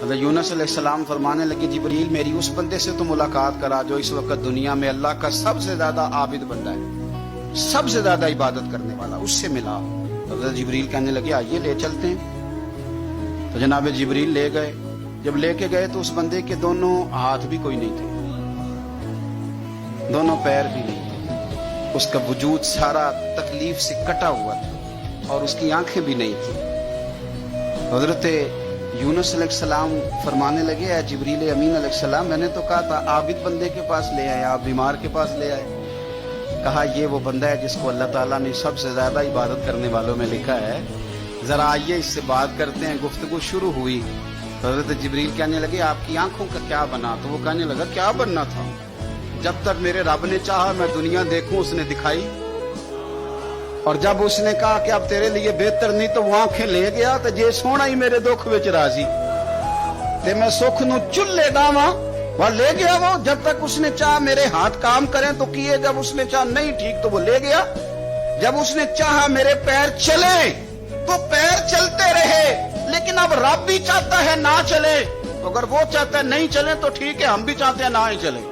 حضرت یونس علیہ السلام فرمانے لگے جبریل میری اس بندے سے تو ملاقات کرا جو اس وقت دنیا میں اللہ کا سب سے زیادہ عابد بندہ ہے، سب سے زیادہ عبادت کرنے والا، اس سے ملا۔ حضرت جبریل کہنے لگے آئیے لے چلتے ہیں۔ تو جناب جبریل لے گئے۔ جب لے کے گئے تو اس بندے کے دونوں ہاتھ بھی کوئی نہیں تھے، دونوں پیر بھی نہیں تھے، اس کا وجود سارا تکلیف سے کٹا ہوا تھا اور اس کی آنکھیں بھی نہیں تھی۔ حضرت یونس علیہ السلام فرمانے لگے اے جبریل امین علیہ السلام، میں نے تو کہا تھا عابد بندے کے پاس لے آئے، آپ بیمار کے پاس لے آئے۔ کہا یہ وہ بندہ ہے جس کو اللہ تعالیٰ نے سب سے زیادہ عبادت کرنے والوں میں لکھا ہے، ذرا آئیے اس سے بات کرتے ہیں۔ گفتگو شروع ہوئی۔ حضرت جبریل کہنے لگے آپ کی آنکھوں کا کیا بنا؟ تو وہ کہنے لگا کیا بننا تھا؟ جب تک میرے رب نے چاہا میں دنیا دیکھوں اس نے دکھائی، اور جب اس نے کہا کہ اب تیرے لیے بہتر نہیں تو وہ آنکھیں لے گیا تو جے سونا ہی میرے دکھ وچ راضی تے میں سکھ نو چلے ڈاواں وہ لے گیا۔ وہ جب تک اس نے چاہا میرے ہاتھ کام کریں تو کیے، جب اس نے چاہا نہیں ٹھیک تو وہ لے گیا۔ جب اس نے چاہا میرے پیر چلے تو پیر چلتے رہے، لیکن اب رب بھی چاہتا ہے نہ چلے، تو اگر وہ چاہتا ہے نہیں چلے تو ٹھیک ہے، ہم بھی چاہتے ہیں نہ ہی چلے۔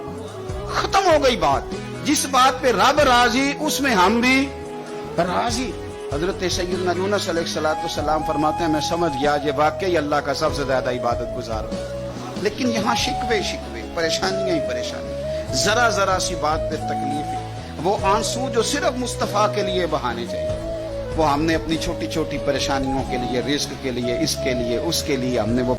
ختم ہو گئی بات۔ جس بات پہ رب راضی اس میں ہم بھی راضی۔ حضرت سیدنا یونس علیہ السلام فرماتے ہیں میں سمجھ گیا یہ واقعی اللہ کا سب سے زیادہ عبادت گزار ہو، لیکن یہاں شکوے پریشانیاں ہی پریشانی، ذرا ذرا سی بات پہ تکلیف ہے۔ وہ آنسو جو صرف مصطفیٰ کے لیے بہانے چاہیے، وہ ہم نے اپنی چھوٹی چھوٹی پریشانیوں کے لیے، رزق کے لیے، اس کے لیے اس کے لیے ہم نے وہ